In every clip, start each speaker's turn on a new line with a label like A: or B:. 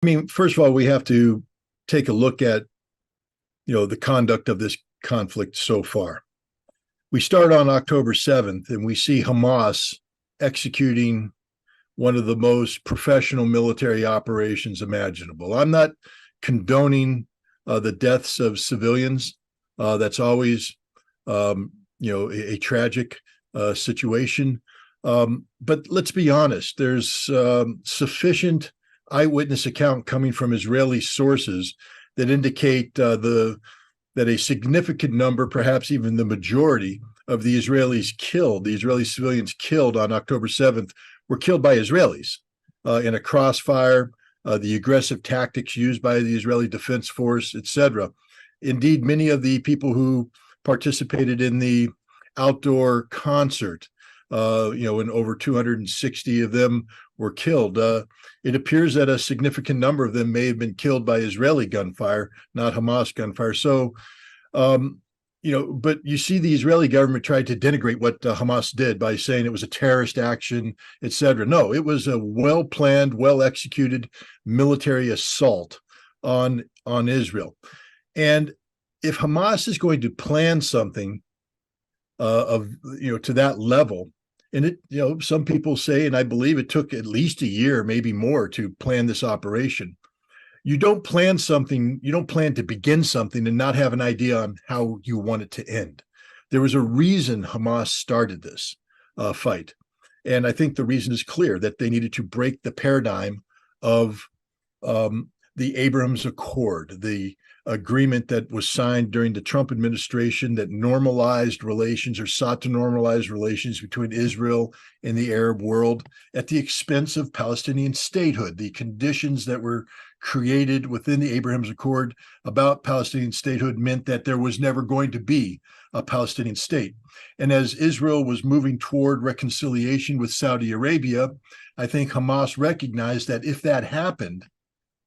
A: I mean, first of all, we have to take a look at, the conduct of this conflict so far. We start on October 7th and we see Hamas executing one of the most professional military operations imaginable. I'm not condoning the deaths of civilians. That's always, a tragic situation. But let's be honest, there's sufficient eyewitness account coming from Israeli sources that indicate that a significant number, perhaps even the majority of the Israeli civilians killed on October 7th were killed by Israelis in a crossfire, the aggressive tactics used by the Israeli Defense Force, etc. Indeed, many of the people who participated in the outdoor concert, and over 260 of them were killed. It appears that a significant number of them may have been killed by Israeli gunfire, not Hamas gunfire. So, but you see the Israeli government tried to denigrate what Hamas did by saying it was a terrorist action, et cetera. No, it was a well-planned, well-executed military assault on Israel. And if Hamas is going to plan something to that level, and some people say, and I believe it took at least a year, maybe more, to plan this operation. You don't plan to begin something and not have an idea on how you want it to end. There was a reason Hamas started this fight. And I think the reason is clear, that they needed to break the paradigm of the Abraham's Accord, the agreement that was signed during the Trump administration that normalized relations, or sought to normalize relations, between Israel and the Arab world at the expense of Palestinian statehood. The conditions that were created within the Abraham's Accord about Palestinian statehood meant that there was never going to be a Palestinian state. And as Israel was moving toward reconciliation with Saudi Arabia, I think Hamas recognized that if that happened,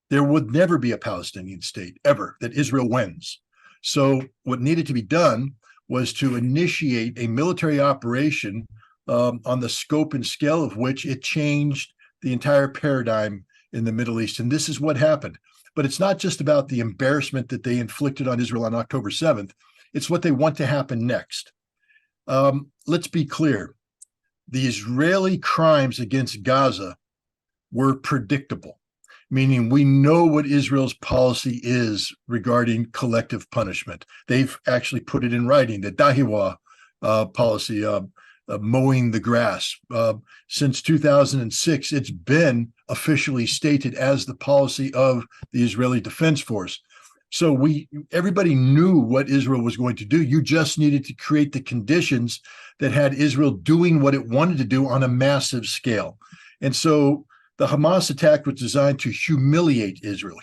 A: there would never be a Palestinian state, ever, that Israel wins. So what needed to be done was to initiate a military operation on the scope and scale of which it changed the entire paradigm in the Middle East. And this is what happened. But it's not just about the embarrassment that they inflicted on Israel on October 7th. It's what they want to happen next. Let's be clear. The Israeli crimes against Gaza were predictable, meaning we know what Israel's policy is regarding collective punishment. They've actually put it in writing, the Dahiwa policy, mowing the grass. Since 2006, it's been officially stated as the policy of the Israeli Defense Force. So everybody knew what Israel was going to do. You just needed to create the conditions that had Israel doing what it wanted to do on a massive scale. And so the Hamas attack was designed to humiliate Israel,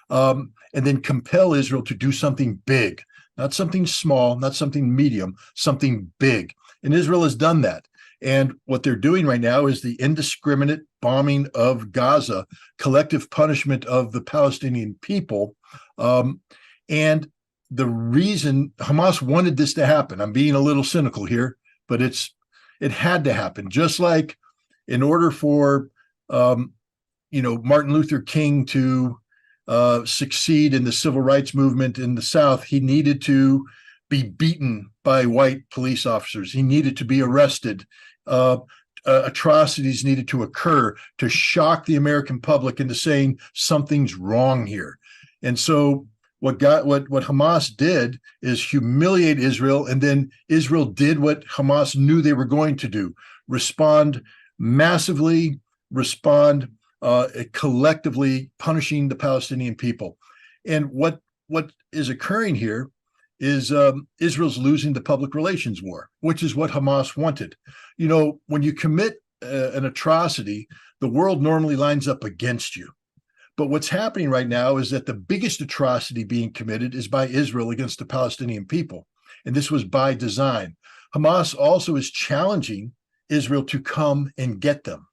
A: and then compel Israel to do something big, not something small, not something medium, something big. And Israel has done that. And what they're doing right now is the indiscriminate bombing of Gaza, collective punishment of the Palestinian people. And the reason Hamas wanted this to happen, I'm being a little cynical here, but it had to happen. Just like in order for Martin Luther King to succeed in the civil rights movement in the South, he needed to be beaten by white police officers. He needed to be arrested. Atrocities needed to occur to shock the American public into saying something's wrong here. And so what Hamas did is humiliate Israel, and then Israel did what Hamas knew they were going to do: respond massively, collectively punishing the Palestinian people. And what is occurring here is Israel's losing the public relations war, which is what Hamas wanted. When you commit an atrocity, the world normally lines up against you. But what's happening right now is that the biggest atrocity being committed is by Israel against the Palestinian people. And this was by design. Hamas also is challenging Israel to come and get them.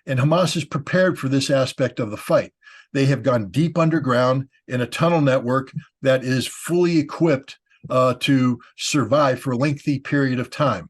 A: And Hamas is prepared for this aspect of the fight. They have gone deep underground in a tunnel network that is fully equipped to survive for a lengthy period of time.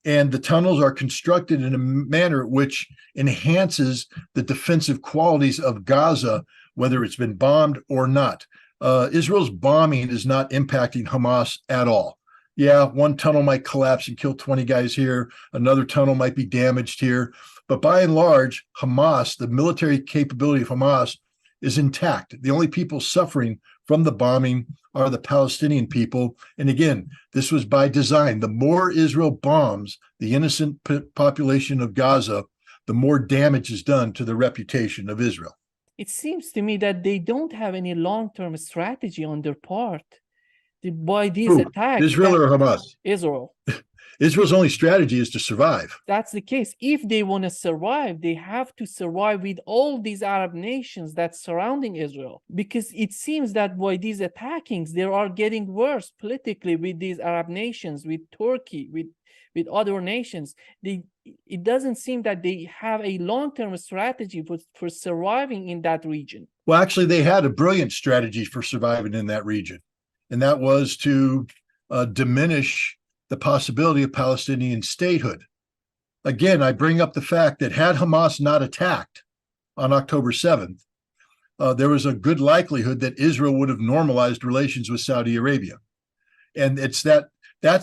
A: And the tunnels are constructed in a manner which enhances the defensive qualities of Gaza, whether it's been bombed or not. Israel's bombing is not impacting Hamas at all. Yeah, one tunnel might collapse and kill 20 guys here. Another tunnel might be damaged here. But by and large, Hamas, the military capability of Hamas, is intact. The only people suffering from the bombing are the Palestinian people. And again, this was by design. The more Israel bombs the innocent population of Gaza, the more damage is done to the reputation of Israel.
B: It seems to me that they don't have any long-term strategy on their part by these attacks.
A: Israel or Hamas?
B: Israel.
A: Israel's only strategy is to survive.
B: That's the case. If they want to survive, they have to survive with all these Arab nations that's surrounding Israel. Because it seems that by these attackings, they are getting worse politically with these Arab nations, with Turkey, with other nations. It doesn't seem that they have a long-term strategy for surviving in that region.
A: Well, actually, they had a brilliant strategy for surviving in that region. And that was to diminish the possibility of Palestinian statehood. Again, I bring up the fact that had Hamas not attacked on October 7th, there was a good likelihood that Israel would have normalized relations with Saudi Arabia. And that's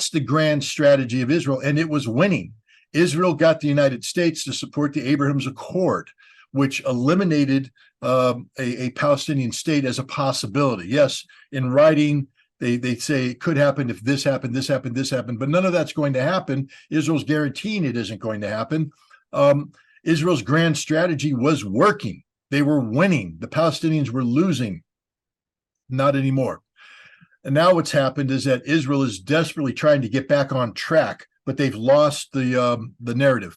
A: the grand strategy of Israel, and it was winning. Israel got the United States to support the Abraham's Accord, which eliminated a Palestinian state as a possibility. Yes, in writing, they say it could happen if this happened, this happened, this happened, but none of that's going to happen. Israel's guaranteeing it isn't going to happen. Israel's grand strategy was working. They were winning. The Palestinians were losing. Not anymore. And now what's happened is that Israel is desperately trying to get back on track, but they've lost the narrative.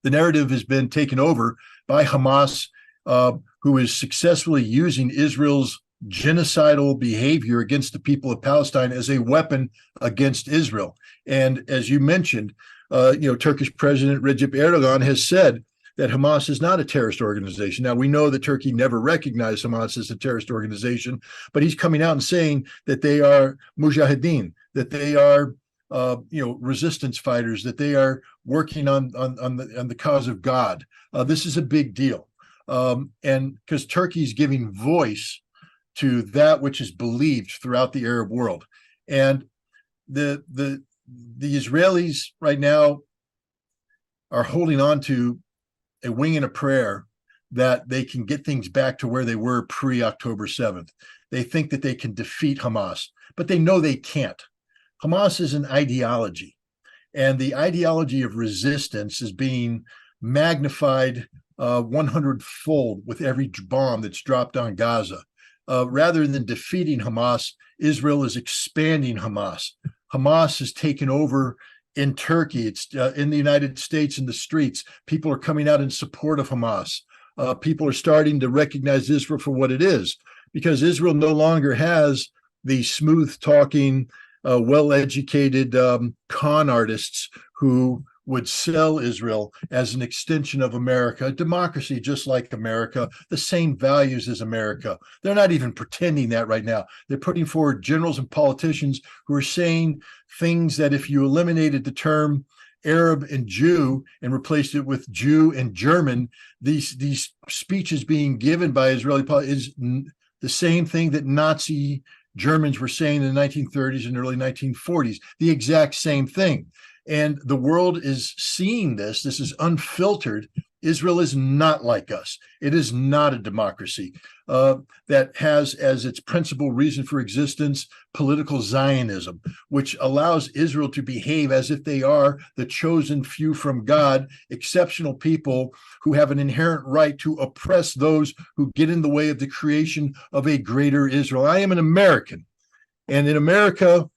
A: The narrative has been taken over by Hamas, who is successfully using Israel's genocidal behavior against the people of Palestine as a weapon against Israel. And as you mentioned, Turkish President Recep Erdogan has said that Hamas is not a terrorist organization. Now, we know that Turkey never recognized Hamas as a terrorist organization, but he's coming out and saying that they are mujahideen, that they are resistance fighters, that they are working on the cause of God. This is a big deal. And because Turkey's giving voice to that which is believed throughout the Arab world. And the Israelis right now are holding on to a wing and a prayer that they can get things back to where they were pre-October 7th. They think that they can defeat Hamas, but they know they can't. Hamas is an ideology, and the ideology of resistance is being magnified 100-fold with every bomb that's dropped on Gaza. Rather than defeating Hamas, Israel is expanding Hamas. Hamas has taken over in Turkey. It's in the United States, in the streets. People are coming out in support of Hamas. People are starting to recognize Israel for what it is, because Israel no longer has the smooth-talking, well-educated con artists who would sell Israel as an extension of America, a democracy just like America, the same values as America. They're not even pretending that right now. They're putting forward generals and politicians who are saying things that if you eliminated the term Arab and Jew and replaced it with Jew and German, these speeches being given by Israeli politicians is the same thing that Nazi Germans were saying in the 1930s and early 1940s, the exact same thing. And the world is seeing this. This is unfiltered. Israel is not like us. It is not a democracy that has as its principal reason for existence political Zionism, which allows Israel to behave as if they are the chosen few from God, exceptional people who have an inherent right to oppress those who get in the way of the creation of a greater Israel. I am an American, and in America,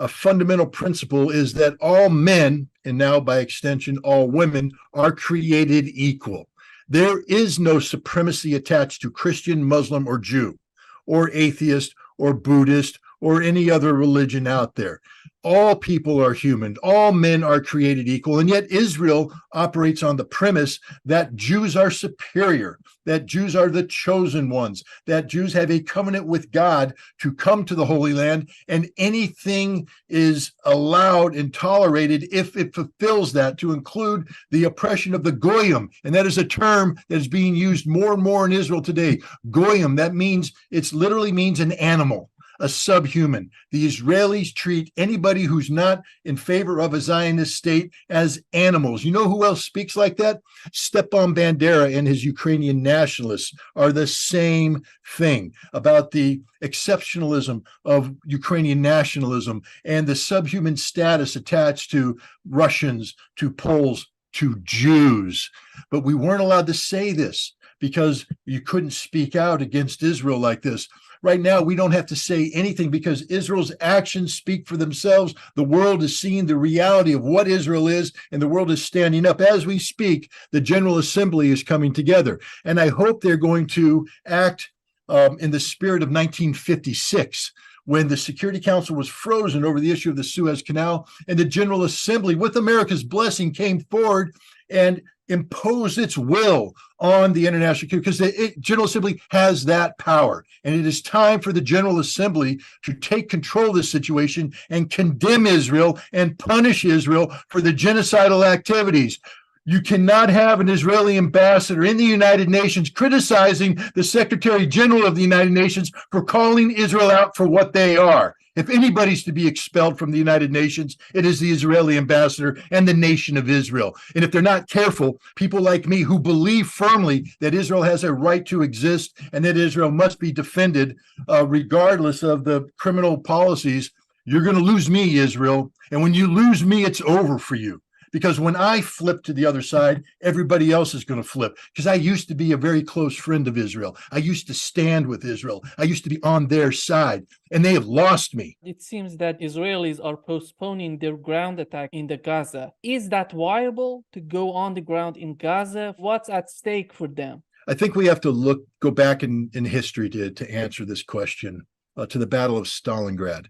A: a fundamental principle is that all men, and now by extension, all women, are created equal. There is no supremacy attached to Christian, Muslim, or Jew, or atheist, or Buddhist, or any other religion out there. All people are human. All men are created equal. And yet Israel operates on the premise that Jews are superior, that Jews are the chosen ones, that Jews have a covenant with God to come to the Holy Land, and anything is allowed and tolerated if it fulfills that, to include the oppression of the goyim. And that is a term that is being used more and more in Israel today. Goyim, that means, it literally means an animal, a subhuman. The Israelis treat anybody who's not in favor of a Zionist state as animals. You know who else speaks like that? Stepan Bandera and his Ukrainian nationalists are the same thing about the exceptionalism of Ukrainian nationalism and the subhuman status attached to Russians, to Poles, to Jews. But we weren't allowed to say this because you couldn't speak out against Israel like this. Right now, we don't have to say anything because Israel's actions speak for themselves. The world is seeing the reality of what Israel is, and the world is standing up. As we speak, the General Assembly is coming together. And I hope they're going to act in the spirit of 1956, when the Security Council was frozen over the issue of the Suez Canal, and the General Assembly, with America's blessing, came forward and imposed its will on the international community, because the General Assembly has that power. And it is time for the General Assembly to take control of this situation and condemn Israel and punish Israel for the genocidal activities. You cannot have an Israeli ambassador in the United Nations criticizing the Secretary General of the United Nations for calling Israel out for what they are. If anybody's to be expelled from the United Nations, it is the Israeli ambassador and the nation of Israel. And if they're not careful, people like me who believe firmly that Israel has a right to exist and that Israel must be defended regardless of the criminal policies, you're going to lose me, Israel. And when you lose me, it's over for you. Because when I flip to the other side, everybody else is going to flip. Because I used to be a very close friend of Israel. I used to stand with Israel. I used to be on their side, and they have lost me.
B: It seems that Israelis are postponing their ground attack in the Gaza. Is that viable to go on the ground in Gaza? What's at stake for them?
A: I think we have to go back in history to answer this question, to the Battle of Stalingrad.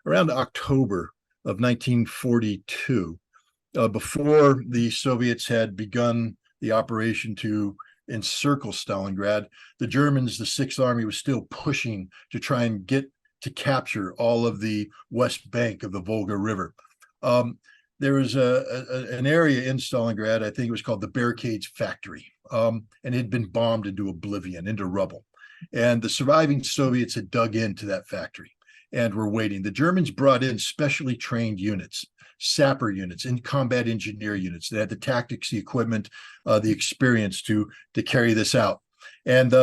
A: Around October of 1942, before the Soviets had begun the operation to encircle Stalingrad, the Germans, the Sixth Army, was still pushing to try and get to capture all of the west bank of the Volga River. There was an area in Stalingrad, I think it was called the Barricades Factory, and it had been bombed into oblivion, into rubble. And the surviving Soviets had dug into that factory and were waiting. The Germans brought in specially trained units, sapper units, and combat engineer units that had the tactics, the equipment, the experience to carry this out. And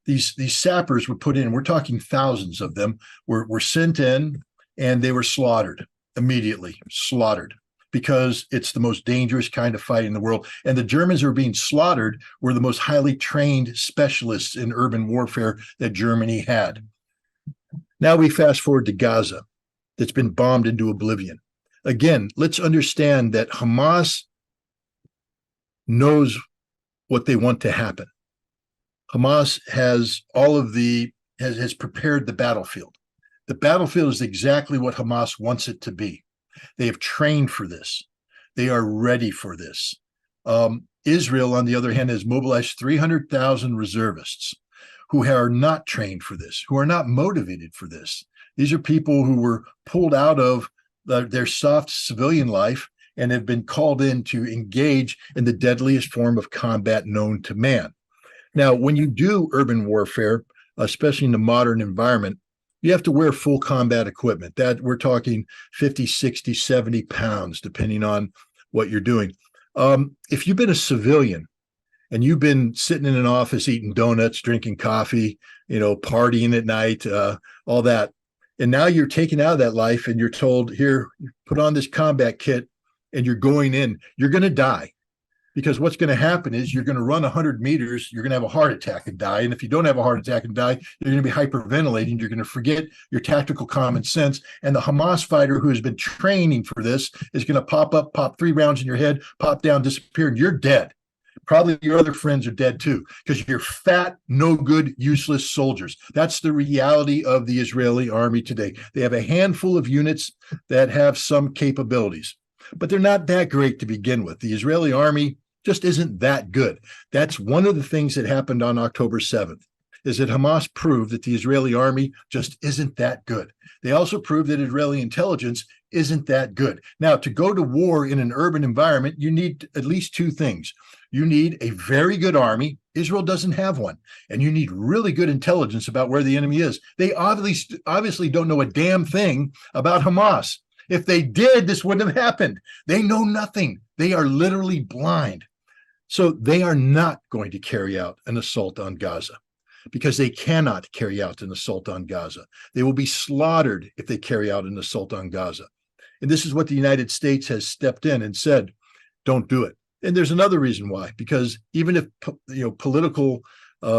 A: these sappers were put in, we're talking thousands of them, were sent in, and they were slaughtered immediately, slaughtered, because it's the most dangerous kind of fight in the world. And the Germans who were being slaughtered were the most highly trained specialists in urban warfare that Germany had. Now we fast forward to Gaza, that's been bombed into oblivion. Again, let's understand that Hamas knows what they want to happen. Hamas has has prepared the battlefield. The battlefield is exactly what Hamas wants it to be. They have trained for this. They are ready for this. Israel, on the other hand, has mobilized 300,000 reservists who are not trained for this, who are not motivated for this. These are people who were pulled out of their soft civilian life and have been called in to engage in the deadliest form of combat known to man. Now, when you do urban warfare, especially in the modern environment, you have to wear full combat equipment. That we're talking 50, 60, 70 pounds, depending on what you're doing. If you've been a civilian and you've been sitting in an office eating donuts, drinking coffee, partying at night, all that, and now you're taken out of that life and you're told, here, put on this combat kit and you're going in, you're going to die. Because what's going to happen is you're going to run 100 meters, you're going to have a heart attack and die. And if you don't have a heart attack and die, you're going to be hyperventilating. You're going to forget your tactical common sense. And the Hamas fighter who has been training for this is going to pop up, pop 3 rounds in your head, pop down, disappear, and you're dead. Probably your other friends are dead too, because you're fat, no good, useless soldiers. That's the reality of the Israeli army today. They have a handful of units that have some capabilities, but they're not that great to begin with. The Israeli army just isn't that good. That's one of the things that happened on October 7th, is that Hamas proved that the Israeli army just isn't that good. They also proved that Israeli intelligence isn't that good. Now, to go to war in an urban environment, you need at least two things. You need a very good army. Israel doesn't have one. And you need really good intelligence about where the enemy is. They obviously don't know a damn thing about Hamas. If they did, this wouldn't have happened. They know nothing. They are literally blind. So they are not going to carry out an assault on Gaza, because they cannot carry out an assault on Gaza. They will be slaughtered if they carry out an assault on Gaza. And this is what the United States has stepped in and said, don't do it. And there's another reason why, because even if political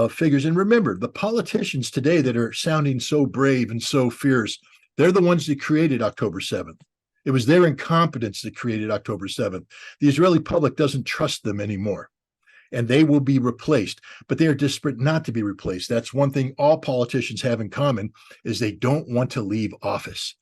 A: figures, and remember, the politicians today that are sounding so brave and so fierce, they're the ones that created October 7th. It was their incompetence that created October 7th. The Israeli public doesn't trust them anymore, and they will be replaced, but they are desperate not to be replaced. That's one thing all politicians have in common, is they don't want to leave office.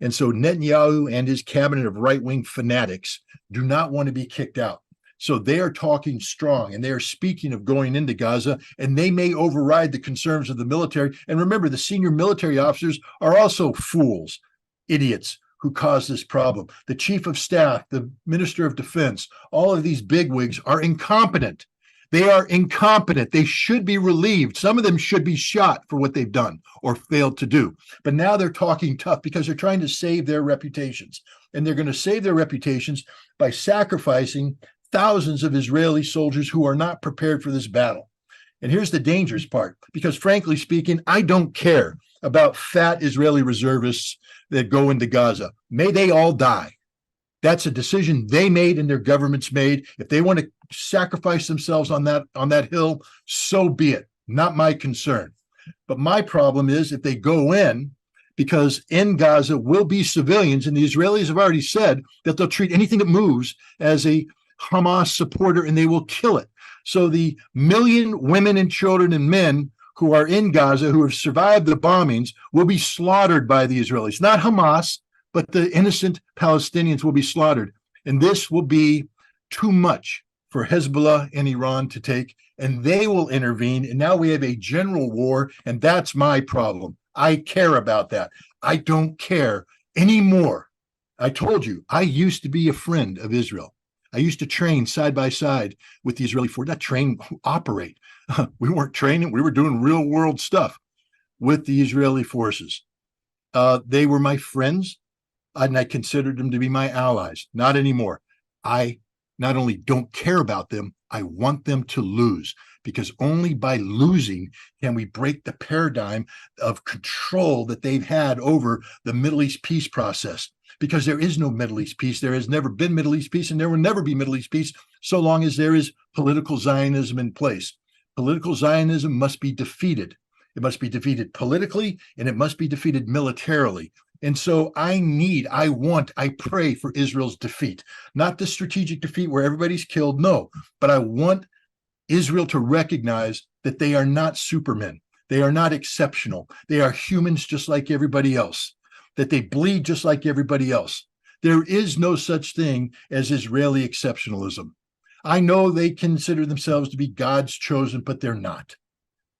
A: And so Netanyahu and his cabinet of right-wing fanatics do not want to be kicked out. So they are talking strong, and they are speaking of going into Gaza, and they may override the concerns of the military. And remember, the senior military officers are also fools, idiots who caused this problem. The chief of staff, the minister of defense, all of these bigwigs are incompetent. They are incompetent. They should be relieved. Some of them should be shot for what they've done or failed to do. But now they're talking tough because they're trying to save their reputations. And they're going to save their reputations by sacrificing thousands of Israeli soldiers who are not prepared for this battle. And here's the dangerous part, because frankly speaking, I don't care about fat Israeli reservists that go into Gaza. May they all die. That's a decision they made and their governments made. If they want to sacrifice themselves on that hill, so be it. Not my concern. But my problem is if they go in, because in Gaza will be civilians, and the Israelis have already said that they'll treat anything that moves as a Hamas supporter, and they will kill it. So the million women and children and men who are in Gaza, who have survived the bombings, will be slaughtered by the Israelis. Not Hamas, but the innocent Palestinians will be slaughtered. And this will be too much for Hezbollah and Iran to take, and they will intervene. And now we have a general war, and that's my problem. I care about that. I don't care anymore. I told you, I used to be a friend of Israel. I used to train side by side with the Israeli force, not train, operate. We weren't training. We were doing real world stuff with the Israeli forces. They were my friends, and I considered them to be my allies. Not anymore. I not only don't care about them, I want them to lose, because only by losing can we break the paradigm of control that they've had over the Middle East peace process. Because there is no Middle East peace. There has never been Middle East peace, and there will never be Middle East peace so long as there is political Zionism in place. Political Zionism must be defeated. It must be defeated politically, and it must be defeated militarily. And so I pray for Israel's defeat, not the strategic defeat where everybody's killed. No, but I want Israel to recognize that they are not supermen. They are not exceptional. They are humans just like everybody else, that they bleed just like everybody else. There is no such thing as Israeli exceptionalism. I know they consider themselves to be God's chosen, but they're not.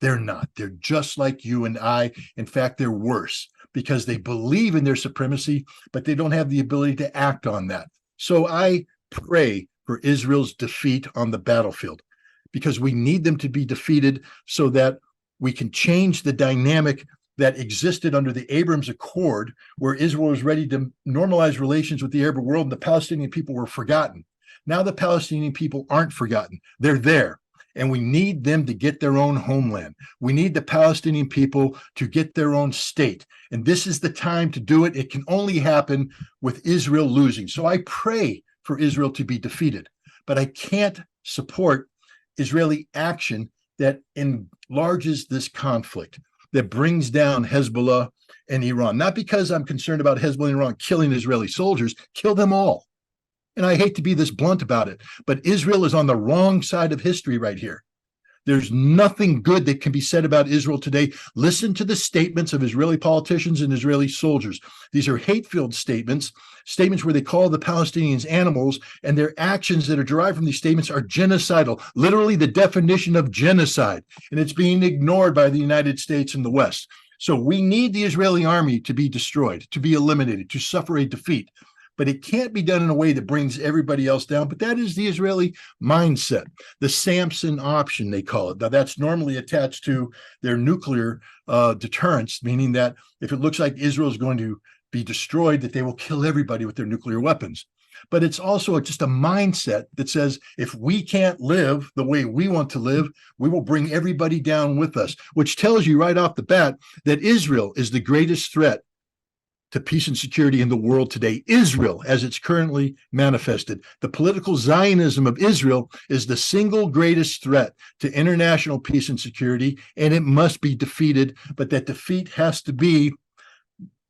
A: They're not. They're just like you and I. In fact, they're worse, because they believe in their supremacy, but they don't have the ability to act on that. So I pray for Israel's defeat on the battlefield, because we need them to be defeated so that we can change the dynamic that existed under the Abraham Accord, where Israel was ready to normalize relations with the Arab world and the Palestinian people were forgotten. Now the Palestinian people aren't forgotten. They're there, and we need them to get their own homeland. We need the Palestinian people to get their own state, and this is the time to do it. It can only happen with Israel losing. So I pray for Israel to be defeated, but I can't support Israeli action that enlarges this conflict, that brings down Hezbollah and Iran. Not because I'm concerned about Hezbollah and Iran killing Israeli soldiers. Kill them all. And I hate to be this blunt about it, but Israel is on the wrong side of history right here. There's nothing good that can be said about Israel today. Listen to the statements of Israeli politicians and Israeli soldiers. These are hate-filled statements, statements where they call the Palestinians animals, and their actions that are derived from these statements are genocidal, literally the definition of genocide, and it's being ignored by the United States and the West. So we need the Israeli army to be destroyed, to be eliminated, to suffer a defeat. But it can't be done in a way that brings everybody else down. But that is the Israeli mindset, the Samson option, they call it. Now, that's normally attached to their nuclear deterrence, meaning that if it looks like Israel is going to be destroyed, that they will kill everybody with their nuclear weapons. But it's also just a mindset that says, if we can't live the way we want to live, we will bring everybody down with us, which tells you right off the bat that Israel is the greatest threat to peace and security in the world today. Israel, as it's currently manifested, the political Zionism of Israel is the single greatest threat to international peace and security, and it must be defeated. But that defeat has to be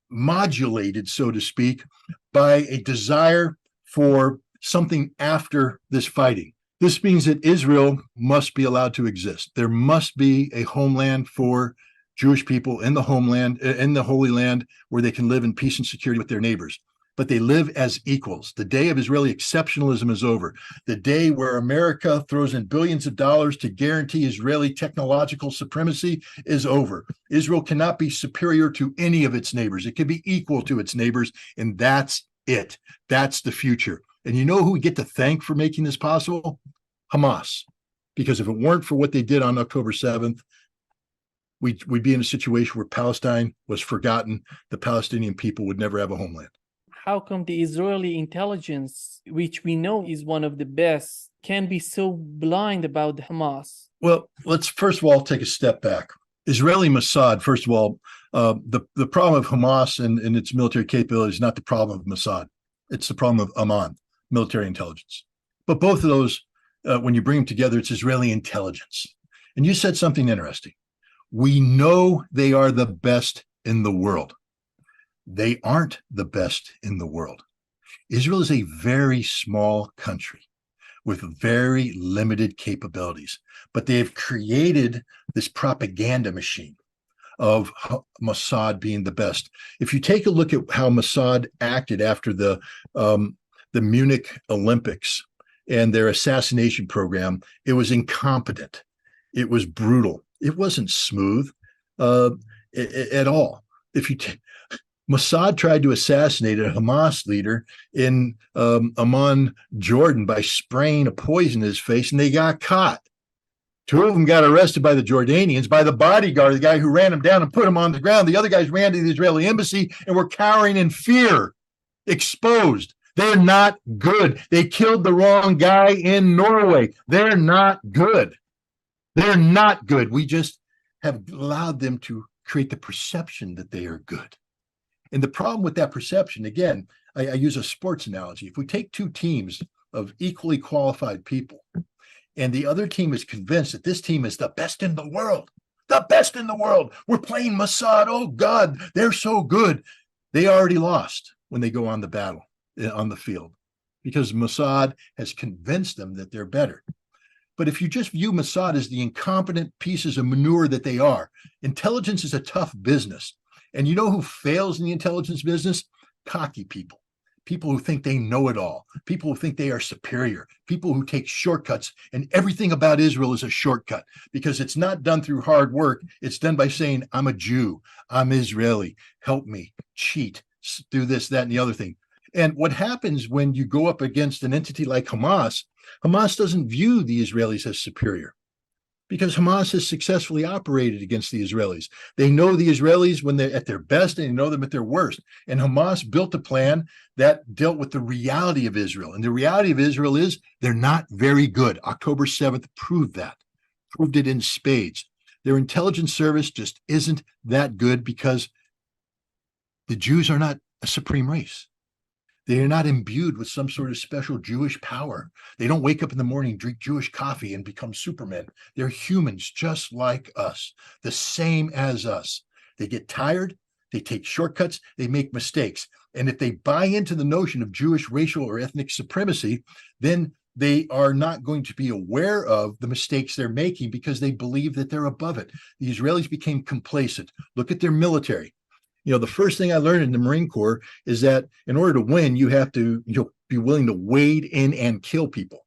A: modulated, so to speak, by a desire for something after this fighting. This means that Israel must be allowed to exist. There must be a homeland for Jewish people in the homeland, in the Holy Land, where they can live in peace and security with their neighbors. But they live as equals. The day of Israeli exceptionalism is over. The day where America throws in billions of dollars to guarantee Israeli technological supremacy is over. Israel cannot be superior to any of its neighbors. It can be equal to its neighbors, and that's it. That's the future. And you know who we get to thank for making this possible? Hamas. Because if it weren't for what they did on October 7th, we'd be in a situation where Palestine was forgotten. The Palestinian people would never have a homeland.
B: How come the Israeli intelligence, which we know is one of the best, can be so blind about Hamas?
A: Well, let's first of all take a step back. Israeli Mossad, first of all, the problem of Hamas and its military capability is not the problem of Mossad. It's the problem of Amman, military intelligence. But both of those, when you bring them together, it's Israeli intelligence. And you said something interesting. We know they are the best in the world. They aren't the best in the world. Israel is a very small country with very limited capabilities, but they have created this propaganda machine of Mossad being the best. If you take a look at how Mossad acted after the Munich Olympics and their assassination program, it was incompetent. It was brutal. It wasn't smooth at all. Mossad tried to assassinate a Hamas leader in Amman, Jordan, by spraying a poison in his face, and they got caught. Two of them got arrested by the Jordanians, by the bodyguard, the guy who ran him down and put him on the ground. The other guys ran to the Israeli embassy and were cowering in fear, exposed. They're not good. They killed the wrong guy in Norway. They're not good. They're not good. We just have allowed them to create the perception that they are good. And the problem with that perception, again, I use a sports analogy. If we take two teams of equally qualified people, and the other team is convinced that this team is the best in the world, we're playing Mossad. Oh, God, they're so good. They already lost when they go on the field, because Mossad has convinced them that they're better. But if you just view Mossad as the incompetent pieces of manure that they are, intelligence is a tough business. And you know who fails in the intelligence business? Cocky people. People who think they know it all. People who think they are superior. People who take shortcuts. And everything about Israel is a shortcut, because it's not done through hard work. It's done by saying, I'm a Jew. I'm Israeli. Help me. Cheat. Do this, that, and the other thing. And what happens when you go up against an entity like Hamas, Hamas doesn't view the Israelis as superior, because Hamas has successfully operated against the Israelis. They know the Israelis when they're at their best, and they know them at their worst. And Hamas built a plan that dealt with the reality of Israel. And the reality of Israel is they're not very good. October 7th proved that, proved it in spades. Their intelligence service just isn't that good, because the Jews are not a supreme race. They are not imbued with some sort of special Jewish power. They don't wake up in the morning, drink Jewish coffee, and become supermen. They're humans just like us, the same as us. They get tired, they take shortcuts, they make mistakes. And if they buy into the notion of Jewish racial or ethnic supremacy, then they are not going to be aware of the mistakes they're making because they believe that they're above it. The Israelis became complacent. Look at their military. The first thing I learned in the Marine Corps is that in order to win, you have to be willing to wade in and kill people,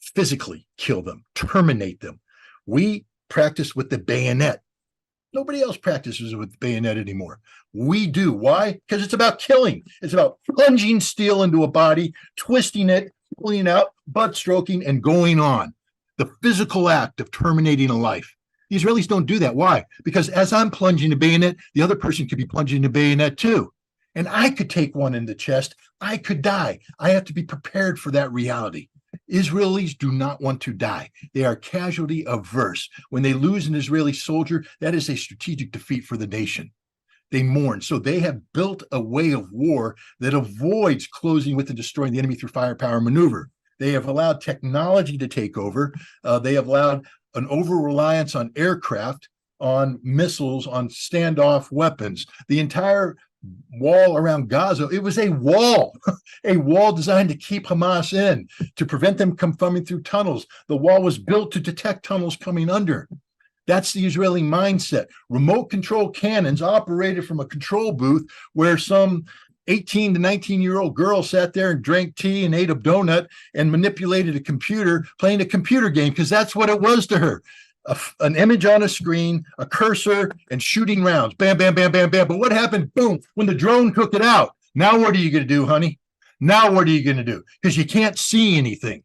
A: physically kill them, terminate them. We practice with the bayonet. Nobody else practices with the bayonet anymore. We do. Why? Because it's about killing. It's about plunging steel into a body, twisting it, pulling out, butt stroking, and going on. The physical act of terminating a life. The Israelis don't do that. Why? Because as I'm plunging a bayonet, the other person could be plunging a bayonet too. And I could take one in the chest. I could die. I have to be prepared for that reality. Israelis do not want to die. They are casualty averse. When they lose an Israeli soldier, that is a strategic defeat for the nation. They mourn. So they have built a way of war that avoids closing with and destroying the enemy through firepower maneuver. They have allowed technology to take over. They have allowed an over-reliance on aircraft, on missiles, on standoff weapons. The entire wall around Gaza, it was a wall designed to keep Hamas in, to prevent them from coming through tunnels. The wall was built to detect tunnels coming under. That's the Israeli mindset. Remote control cannons operated from a control booth where some 18 to 19-year-old girl sat there and drank tea and ate a donut and manipulated a computer, playing a computer game, because that's what it was to her. An image on a screen, a cursor, and shooting rounds. Bam, bam, bam, bam, bam. But what happened? Boom. When the drone took it out. Now what are you going to do, honey? Now what are you going to do? Because you can't see anything.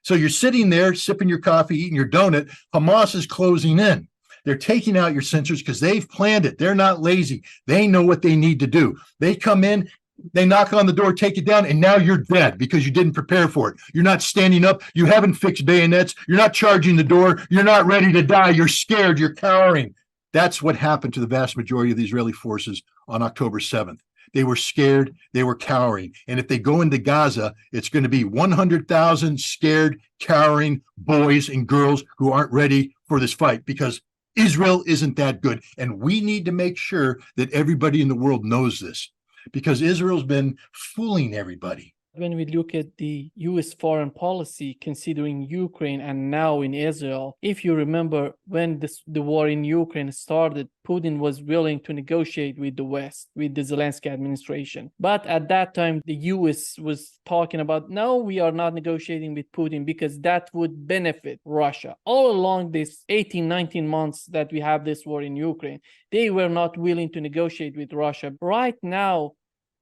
A: So you're sitting there, sipping your coffee, eating your donut. Hamas is closing in. They're taking out your sensors because they've planned it. They're not lazy. They know what they need to do. They come in, they knock on the door, take it down, and now you're dead because you didn't prepare for it. You're not standing up. You haven't fixed bayonets. You're not charging the door. You're not ready to die. You're scared. You're cowering. That's what happened to the vast majority of the Israeli forces on October 7th. They were scared. They were cowering. And if they go into Gaza, it's going to be 100,000 scared, cowering boys and girls who aren't ready for this fight because Israel isn't that good. And we need to make sure that everybody in the world knows this, because Israel's been fooling everybody.
B: When we look at the US foreign policy, considering Ukraine and now in Israel, if you remember when the war in Ukraine started, Putin was willing to negotiate with the West, with the Zelensky administration. But at that time, the US was talking about, no, we are not negotiating with Putin because that would benefit Russia. All along this 18, 19 months that we have this war in Ukraine, they were not willing to negotiate with Russia. Right now,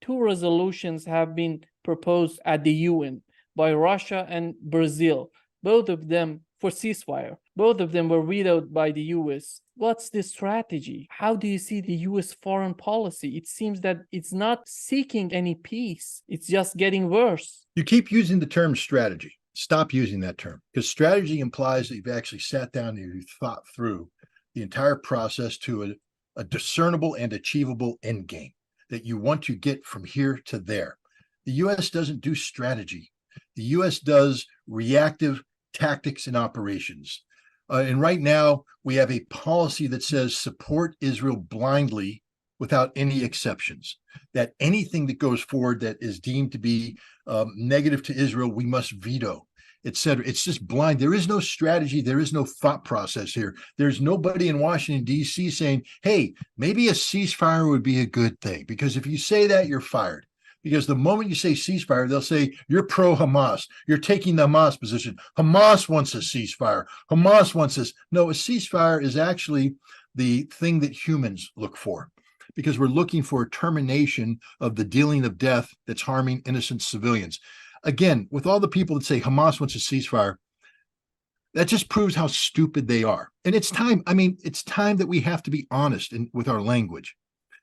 B: 2 resolutions have been proposed at the UN by Russia and Brazil, both of them for ceasefire. Both of them were vetoed by the US. What's the strategy? How do you see the US foreign policy? It seems that it's not seeking any peace. It's just getting worse.
A: You keep using the term strategy. Stop using that term, because strategy implies that you've actually sat down and you've thought through the entire process to a discernible and achievable end game that you want to get from here to there. The U.S. doesn't do strategy. The U.S. does reactive tactics and operations. And right now, we have a policy that says support Israel blindly without any exceptions, that anything that goes forward that is deemed to be negative to Israel, we must veto, etc. It's just blind. There is no strategy. There is no thought process here. There's nobody in Washington, D.C. saying, hey, maybe a ceasefire would be a good thing, because if you say that, you're fired. Because the moment you say ceasefire, they'll say you're pro-Hamas. You're taking the Hamas position. Hamas wants a ceasefire. Hamas wants this. No, a ceasefire is actually the thing that humans look for, because we're looking for a termination of the dealing of death that's harming innocent civilians. Again, with all the people that say Hamas wants a ceasefire, that just proves how stupid they are. And it's time. I mean, it's time that we have to be honest with our language.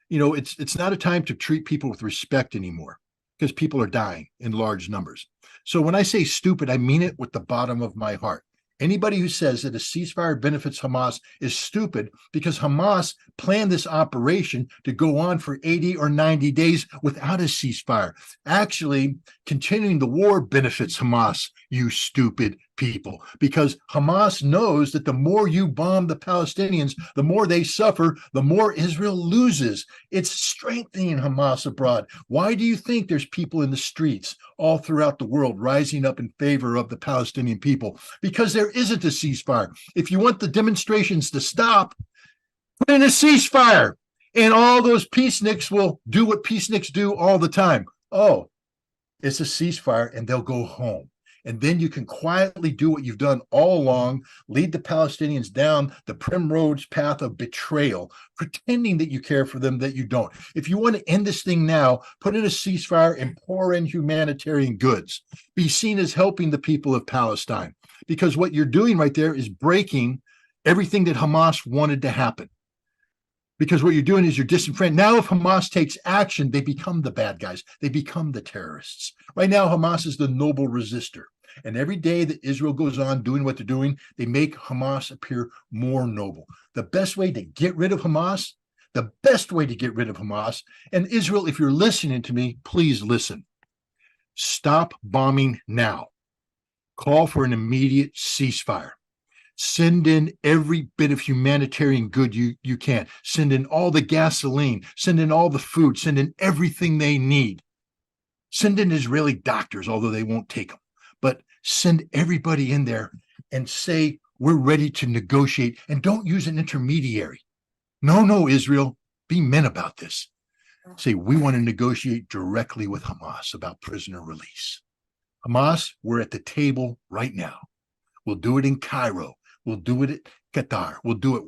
A: You know, it's not a time to treat people with respect anymore, because people are dying in large numbers. So when I say stupid, I mean it with the bottom of my heart. Anybody who says that a ceasefire benefits Hamas is stupid, because Hamas planned this operation to go on for 80 or 90 days without a ceasefire. Actually, continuing the war benefits Hamas, you stupid people, because Hamas knows that the more you bomb the Palestinians, the more they suffer, the more Israel loses. It's strengthening Hamas abroad. Why do you think there's people in the streets all throughout the world rising up in favor of the Palestinian people? Because there isn't a ceasefire. If you want the demonstrations to stop, put in a ceasefire, and all those peaceniks will do what peaceniks do all the time. Oh, it's a ceasefire, and they'll go home. And then you can quietly do what you've done all along, lead the Palestinians down the primrose path of betrayal, pretending that you care for them, that you don't. If you want to end this thing now, put in a ceasefire and pour in humanitarian goods. Be seen as helping the people of Palestine, because what you're doing right there is breaking everything that Hamas wanted to happen. Because what you're doing is you're disenfranchised. Now, if Hamas takes action, they become the bad guys. They become the terrorists. Right now, Hamas is the noble resistor. And every day that Israel goes on doing what they're doing, they make Hamas appear more noble. The best way to get rid of Hamas, and Israel, if you're listening to me, please listen. Stop bombing now. Call for an immediate ceasefire. Send in every bit of humanitarian good you can. Send in all the gasoline. Send in all the food. Send in everything they need. Send in Israeli doctors, although they won't take them. But send everybody in there and say, we're ready to negotiate, and don't use an intermediary. No, Israel, be men about this. Say, we want to negotiate directly with Hamas about prisoner release. Hamas, we're at the table right now. We'll do it in Cairo. We'll do it at Qatar. We'll do it